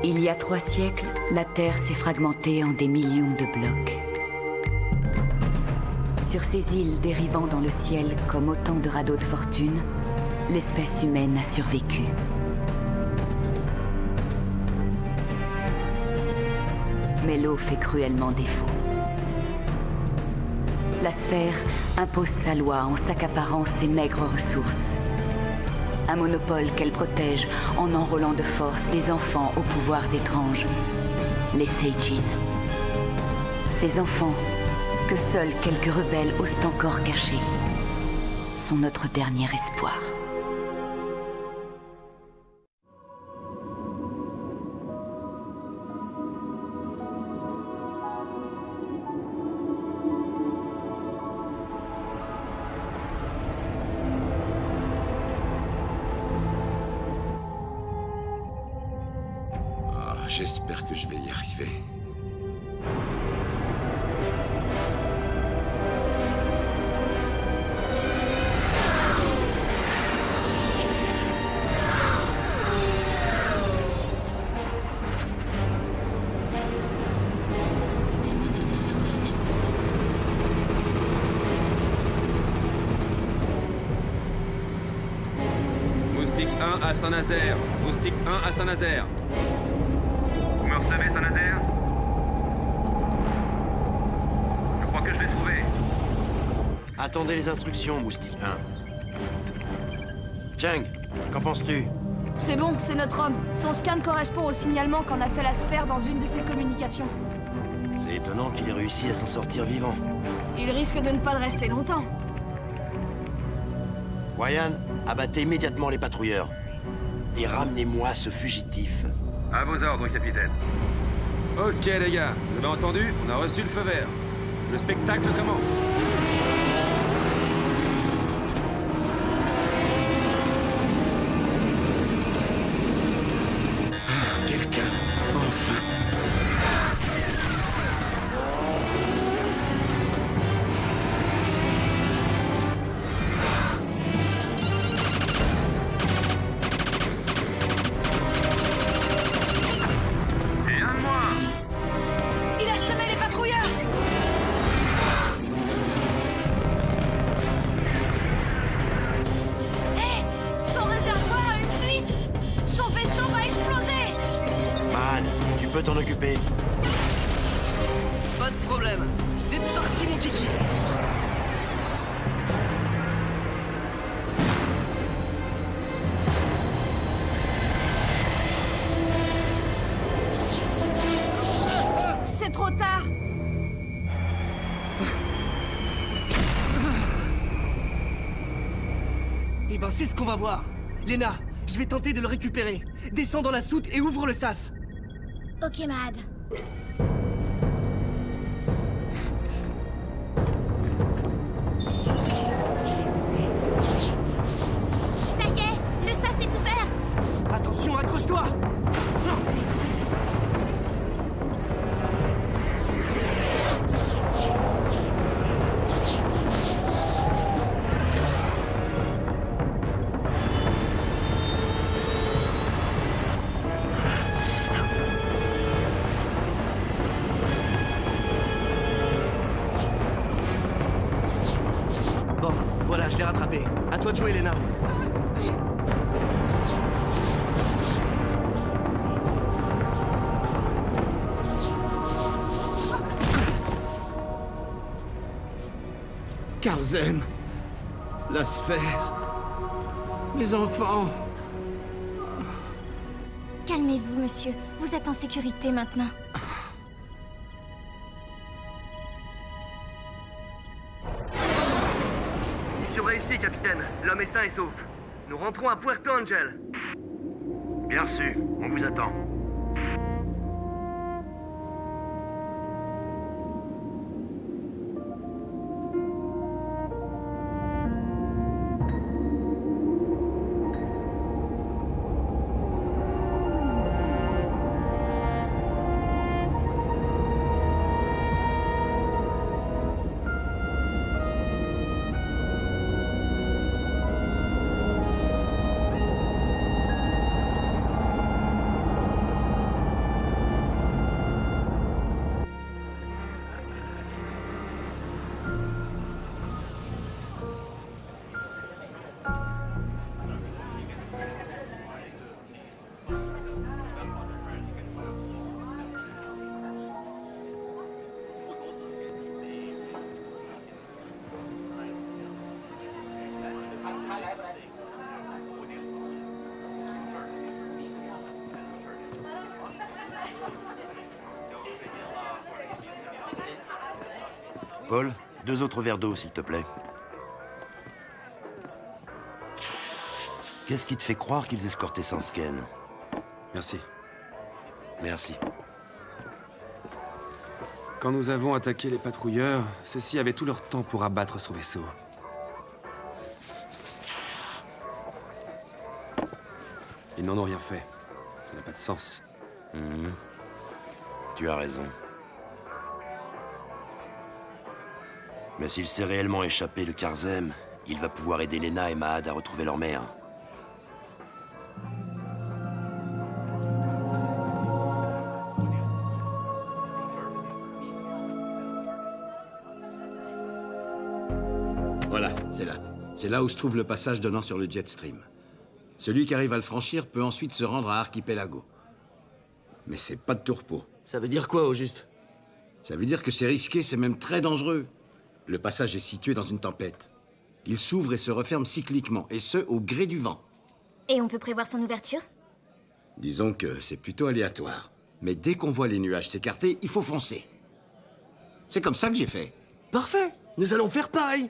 Il y a 3 siècles, la Terre s'est fragmentée en des millions de blocs. Sur ces îles dérivant dans le ciel comme autant de radeaux de fortune, l'espèce humaine a survécu. Mais l'eau fait cruellement défaut. La sphère impose sa loi en s'accaparant ses maigres ressources. Un monopole qu'elle protège en enrôlant de force des enfants aux pouvoirs étranges, les Seijin. Ces enfants, que seuls quelques rebelles osent encore cacher, sont notre dernier espoir. J'espère que je vais y arriver. Moustique 1 à Saint-Nazaire. Moustique 1 à Saint-Nazaire. Vous me recevez, Saint-Nazaire? Je crois que je l'ai trouvé. Attendez les instructions, Moustique 1. Cheng, qu'en penses-tu? C'est bon, c'est notre homme. Son scan correspond au signalement qu'en a fait la sphère dans une de ses communications. C'est étonnant qu'il ait réussi à s'en sortir vivant. Il risque de ne pas le rester longtemps. Ryan, abattez immédiatement les patrouilleurs. Et ramenez-moi ce fugitif. À vos ordres, capitaine. Ok, les gars, vous avez entendu? On a reçu le feu vert. Le spectacle commence. Quelqu'un, enfin. Et un de moins. Il a semé les patrouilleurs! Hé! Son réservoir a une fuite! Son vaisseau va exploser! Man, tu peux t'en occuper. Pas de problème. C'est parti, mon kiki. C'est trop tard! Eh ben, c'est ce qu'on va voir. Lena, je vais tenter de le récupérer. Descends dans la soute et ouvre le sas. Ok, Mad. Ça y est, le sas est ouvert. Attention, accroche-toi. Bon, voilà, je l'ai rattrapé. À toi de jouer, Lena. Karzen. La sphère. Les enfants. Calmez-vous, monsieur. Vous êtes en sécurité maintenant. Mission réussie, capitaine. L'homme est sain et sauf. Nous rentrons à Puerto Angel. Bien reçu, on vous attend. Paul, 2 autres verres d'eau, s'il te plaît. Qu'est-ce qui te fait croire qu'ils escortaient Sansken? Merci. Merci. Quand nous avons attaqué les patrouilleurs, ceux-ci avaient tout leur temps pour abattre son vaisseau. Ils n'en ont rien fait. Ça n'a pas de sens. Tu as raison. Mais s'il s'est réellement échappé de Karzem, il va pouvoir aider Lena et Mahad à retrouver leur mère. Voilà, c'est là. C'est là où se trouve le passage donnant sur le Jetstream. Celui qui arrive à le franchir peut ensuite se rendre à Archipelago. Mais c'est pas de tourpeau. Ça veut dire quoi, au juste? Ça veut dire que c'est risqué, c'est même très dangereux. Le passage est situé dans une tempête. Il s'ouvre et se referme cycliquement, et ce, au gré du vent. Et on peut prévoir son ouverture? Disons que c'est plutôt aléatoire. Mais dès qu'on voit les nuages s'écarter, il faut foncer. C'est comme ça que j'ai fait. Parfait. Nous allons faire pareil.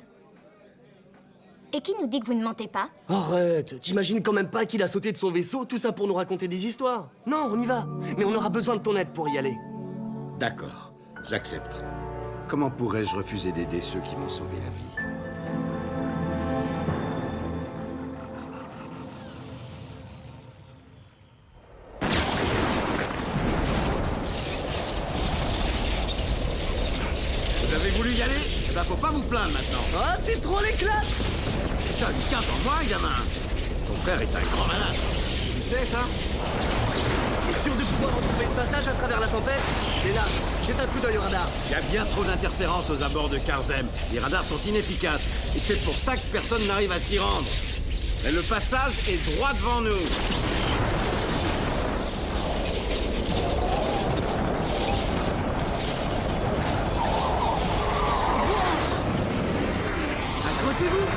Et qui nous dit que vous ne mentez pas? Arrête, t'imagines quand même pas qu'il a sauté de son vaisseau, tout ça pour nous raconter des histoires? Non, on y va. Mais on aura besoin de ton aide pour y aller. D'accord, j'accepte. Comment pourrais-je refuser d'aider ceux qui m'ont sauvé la vie? Vous avez voulu y aller? Eh ben, faut pas vous plaindre maintenant. Ah, c'est trop l'éclat! T'as une 15 en moins, gamin. Ton frère est un grand malade. Tu sais ça? T'es sûr de pouvoir retrouver ce passage à travers la tempête? Et là, jette un coup d'œil au radar. Il y a bien trop d'interférences aux abords de Karzem. Les radars sont inefficaces. Et c'est pour ça que personne n'arrive à s'y rendre. Mais le passage est droit devant nous. Accrochez-vous!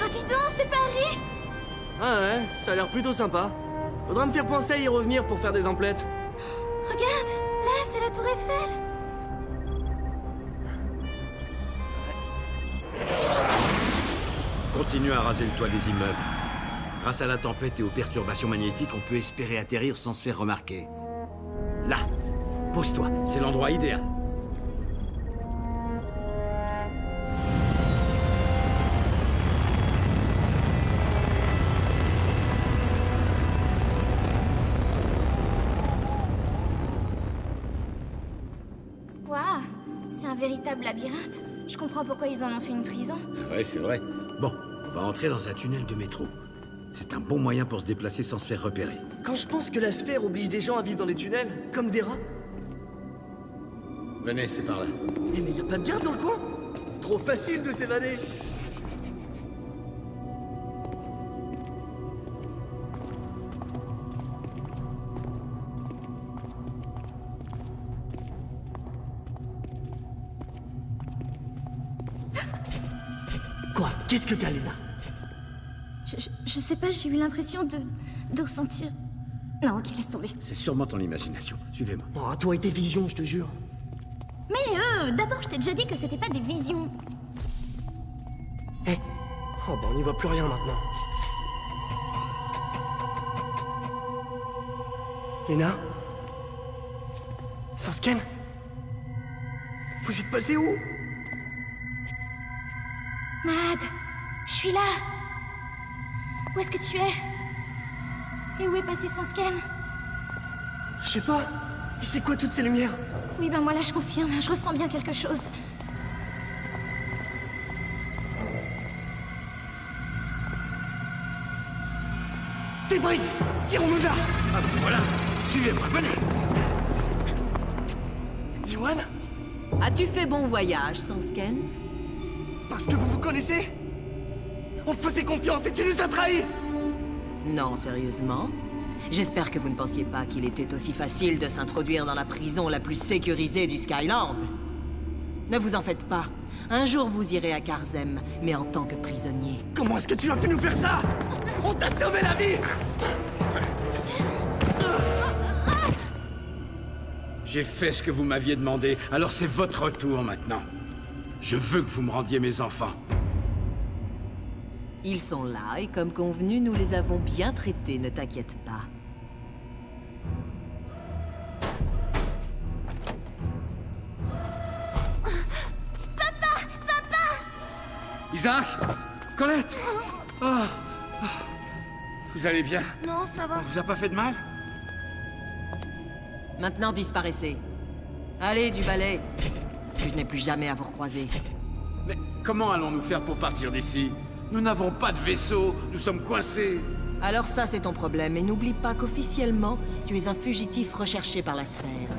Oh, dis donc, c'est Paris! Ah ouais, ça a l'air plutôt sympa. Faudra me faire penser à y revenir pour faire des emplettes. Regarde, là, c'est la tour Eiffel. Continue à raser le toit des immeubles. Grâce à la tempête et aux perturbations magnétiques, on peut espérer atterrir sans se faire remarquer. Là, pose-toi, c'est l'endroit idéal. Waouh, c'est un véritable labyrinthe. Je comprends pourquoi ils en ont fait une prison. Ouais, c'est vrai. Bon, on va entrer dans un tunnel de métro. C'est un bon moyen pour se déplacer sans se faire repérer. Quand je pense que la sphère oblige des gens à vivre dans les tunnels, comme des rats. Venez, c'est par là. Eh mais y a pas de garde dans le coin? Trop facile de s'évader. Quoi? Qu'est-ce que t'as, Lena? Je sais pas, j'ai eu l'impression de ressentir... Non, ok, laisse tomber. C'est sûrement ton imagination. Suivez-moi. Oh, toi et tes visions, je te jure. Mais d'abord, je t'ai déjà dit que c'était pas des visions. Eh. Oh bah on n'y voit plus rien maintenant. Lena? Sansken? Vous êtes passé où? Mahad, je suis là. Où est-ce que tu es? Et où est passé Sansken? Je sais pas. Et c'est quoi toutes ces lumières? Oui, ben moi là, je confirme, je ressens bien quelque chose. Des briques! Tirons-nous de là! Ah, voilà. Suivez-moi, venez. Tiwan? As-tu fait bon voyage, Sansken? Parce que vous vous connaissez? On te faisait confiance et tu nous as trahis! Non, sérieusement? J'espère que vous ne pensiez pas qu'il était aussi facile de s'introduire dans la prison la plus sécurisée du Skyland. Ne vous en faites pas. Un jour, vous irez à Karzem, mais en tant que prisonnier. Comment est-ce que tu as pu nous faire ça? On t'a sauvé la vie! J'ai fait ce que vous m'aviez demandé, alors c'est votre tour maintenant. Je veux que vous me rendiez mes enfants. Ils sont là, et comme convenu, nous les avons bien traités, ne t'inquiète pas. Isaac! Colette! Oh. Vous allez bien? Non, ça va. On vous a pas fait de mal? Maintenant, disparaissez. Allez, du balai. Puis je n'ai plus jamais à vous recroiser. Mais comment allons-nous faire pour partir d'ici? Nous n'avons pas de vaisseau, nous sommes coincés. Alors ça, c'est ton problème, et n'oublie pas qu'officiellement, tu es un fugitif recherché par la sphère.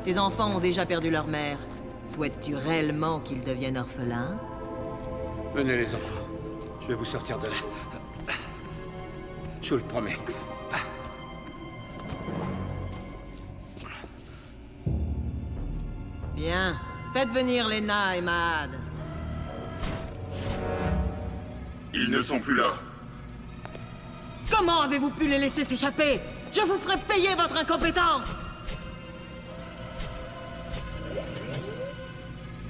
Tes enfants ont déjà perdu leur mère. Souhaites-tu réellement qu'ils deviennent orphelins? Venez les enfants, je vais vous sortir de là. Je vous le promets. Bien. Faites venir Lena et Mahad. Ils ne sont plus là. Comment avez-vous pu les laisser s'échapper? Je vous ferai payer votre incompétence!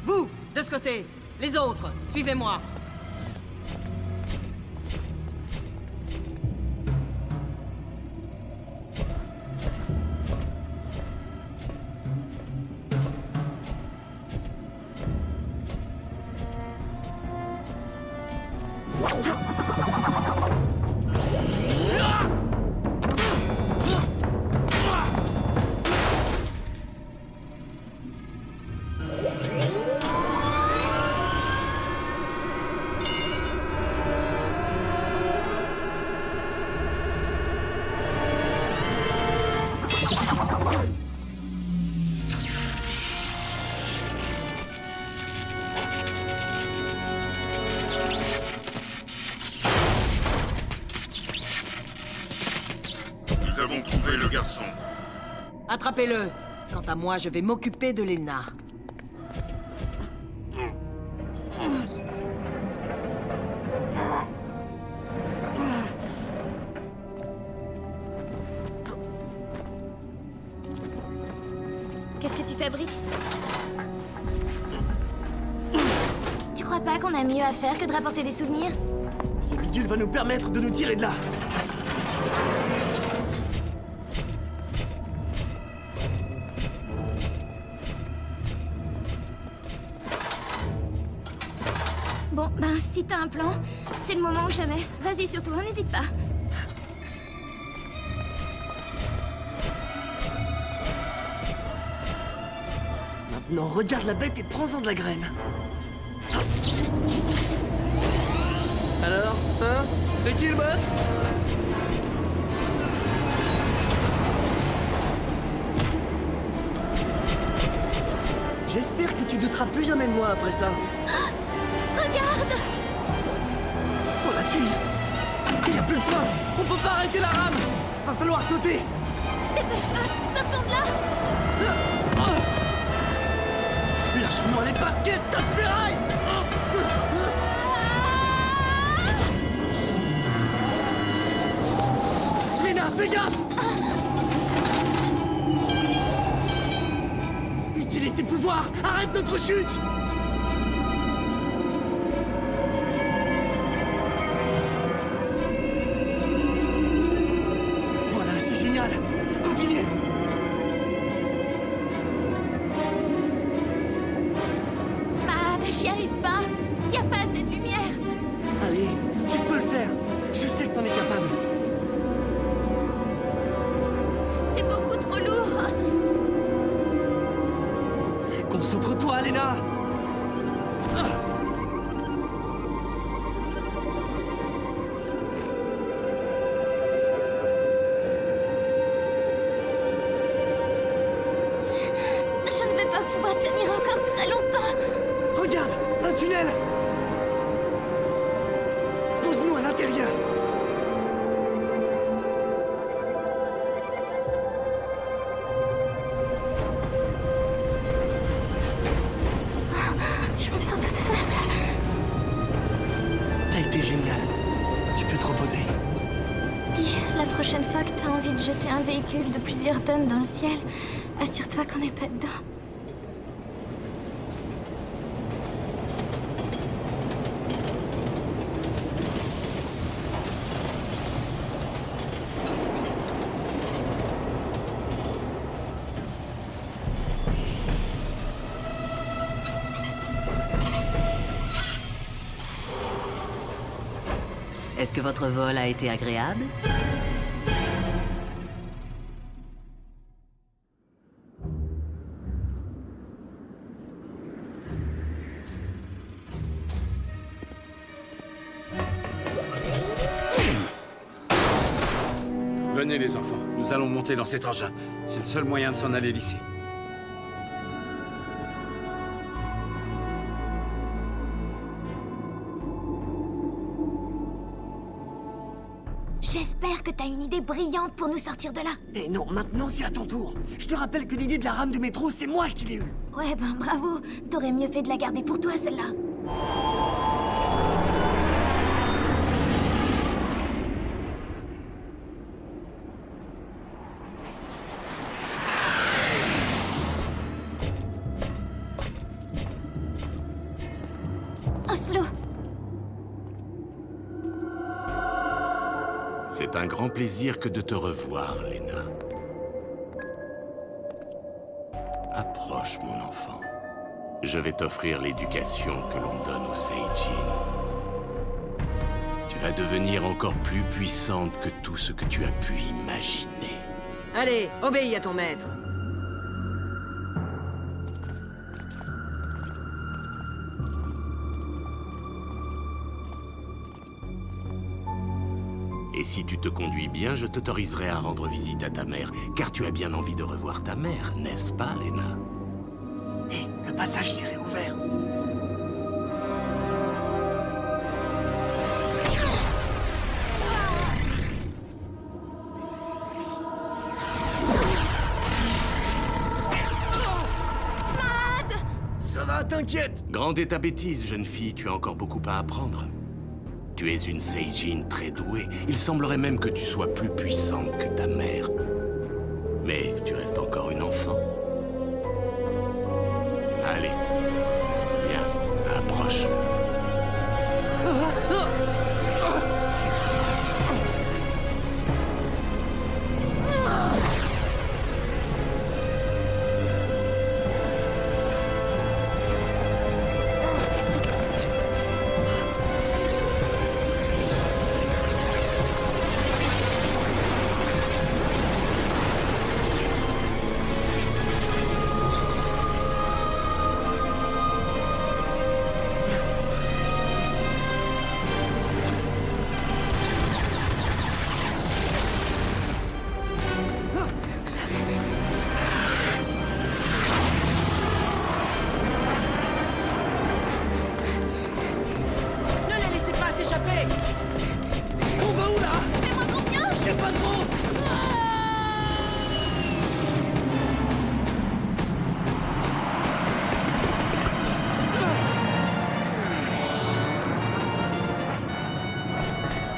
Vous, de ce côté. Les autres, suivez-moi. Nous avons trouvé le garçon. Attrapez-le. Quant à moi, je vais m'occuper de Lena. Qu'est-ce que tu fabriques? Tu crois pas qu'on a mieux à faire que de rapporter des souvenirs? Ce bidule va nous permettre de nous tirer de là. Bon, ben, si t'as un plan, c'est le moment ou jamais. Vas-y, surtout, n'hésite pas. Maintenant, regarde la bête et prends-en de la graine. Alors, hein? C'est qui le boss? J'espère que tu douteras plus jamais de moi après ça. Regarde! Oh la tuile! Il n'y a plus le frein! On peut pas arrêter la rame! Va falloir sauter! Dépêche-toi! Sortons de là! Lâche-moi les baskets, tas de ferraille! Lena, fais gaffe! Utilise tes pouvoirs! Arrête notre chute! Voilà, c'est génial! Continue! Mahad, j'y arrive pas! Y a pas assez de lumière! Allez, tu peux le faire! Je sais que t'en es capable! C'est beaucoup trop lourd! Concentre-toi, Lena! Je ne vais pas pouvoir tenir encore très longtemps! Regarde! Un tunnel! Pose-nous à l'intérieur! jeter un véhicule de plusieurs tonnes dans le ciel, assure-toi qu'on n'est pas dedans. Est-ce que votre vol a été agréable? Venez les enfants, nous allons monter dans cet engin. C'est le seul moyen de s'en aller d'ici. J'espère que t'as une idée brillante pour nous sortir de là. Eh non, maintenant c'est à ton tour. Je te rappelle que l'idée de la rame de métro, c'est moi qui l'ai eue. Ouais, ben bravo. T'aurais mieux fait de la garder pour toi, celle-là. Oslo. C'est un grand plaisir que de te revoir, Lena. Approche, mon enfant. Je vais t'offrir l'éducation que l'on donne aux Seijin. Tu vas devenir encore plus puissante que tout ce que tu as pu imaginer. Allez, obéis à ton maître. Et si tu te conduis bien, je t'autoriserai à rendre visite à ta mère, car tu as bien envie de revoir ta mère, n'est-ce pas, Lena? Hé, le passage s'est réouvert. Ça va, t'inquiète. Grande est ta bêtise, jeune fille, tu as encore beaucoup à apprendre. Tu es une Seijin très douée. Il semblerait même que tu sois plus puissante que ta mère. Mais tu restes encore une enfant. Allez. Viens, approche. On va où là? Fais-moi confiance. Je sais pas trop.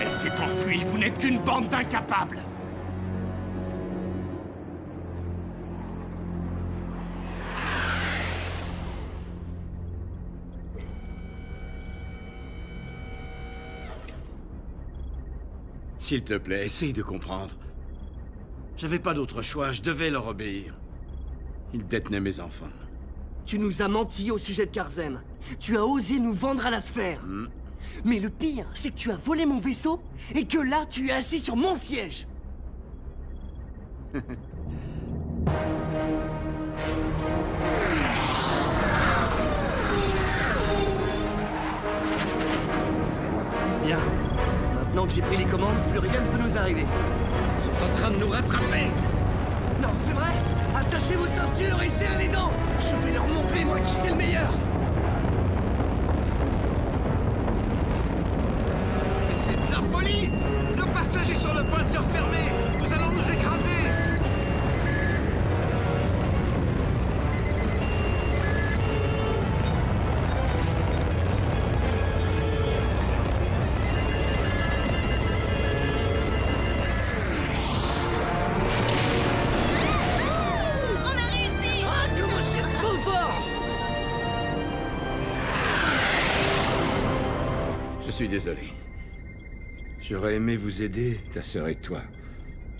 Elle s'est enfuie, vous n'êtes qu'une bande d'incapables. S'il te plaît, essaye de comprendre. J'avais pas d'autre choix, je devais leur obéir. Ils détenaient mes enfants. Tu nous as menti au sujet de Karzem. Tu as osé nous vendre à la sphère. Mais le pire, c'est que tu as volé mon vaisseau et que là, tu es assis sur mon siège. Bien. Maintenant que j'ai pris les commandes, plus rien ne peut nous arriver. Ils sont en train de nous rattraper. Non, c'est vrai? Attachez vos ceintures et serrez les dents. Je vais leur montrer, moi, qui c'est le meilleur. C'est de la folie! Le passage est sur le point de se refermer! Nous allons nous écraser! suis désolé. J'aurais aimé vous aider, ta sœur et toi.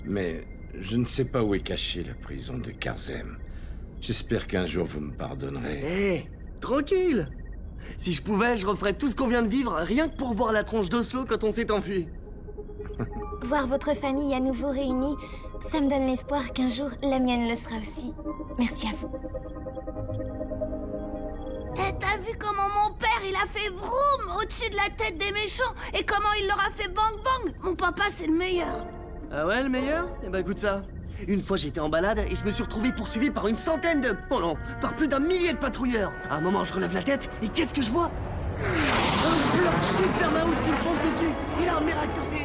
Mais je ne sais pas où est cachée la prison de Karzem. J'espère qu'un jour vous me pardonnerez. Hé, tranquille. Si je pouvais, je referais tout ce qu'on vient de vivre, rien que pour voir la tronche d'Oslo quand on s'est enfui. Voir votre famille à nouveau réunie, ça me donne l'espoir qu'un jour, la mienne le sera aussi. Merci à vous. Eh, t'as vu comment mon père, il a fait vroom au-dessus de la tête des méchants et comment il leur a fait bang bang? Mon papa, c'est le meilleur. Ah ouais, le meilleur? Eh ben écoute ça. Une fois, j'étais en balade et je me suis retrouvé poursuivi par une centaine de... Oh non, par plus d'un millier de patrouilleurs. À un moment, je relève la tête et qu'est-ce que je vois? Un bloc super mouse qui me fonce dessus. Et là, miracle, c'est